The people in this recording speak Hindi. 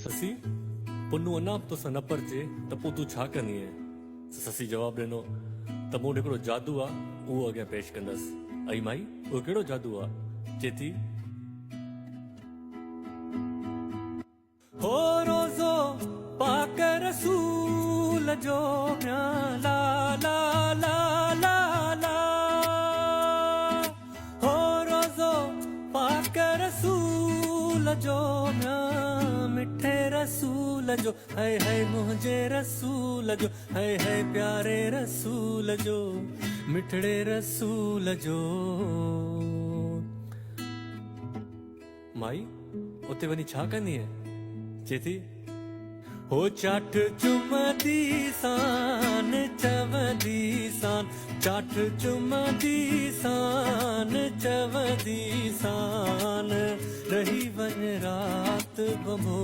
ससी पुन्नू अञा तोसां न परिचे त पोइ तूं छा कंदी आहे? ससी जवाब ॾिनो त मूं वटि हिकिड़ो जादू आहे, उहो अॻियां पेश कंदसि। ऐं माई उहो कहिड़ो जादू आहे? चए थी हो रोज़ो पाक रसूल जो ला ला ला ला ला, हो रोज़ो पाक रसूल जो मिठे रसूल जो, है मुझे रसूल जो, है प्यारे रसूल जो, मिठड़े रसूल जो। माई उते वञी छा कंदी है? चए थी हो चाठ चुमदी सान चवदी सान, चाठ चुमदी सान चवदी सान, रही वञ रात बंबो।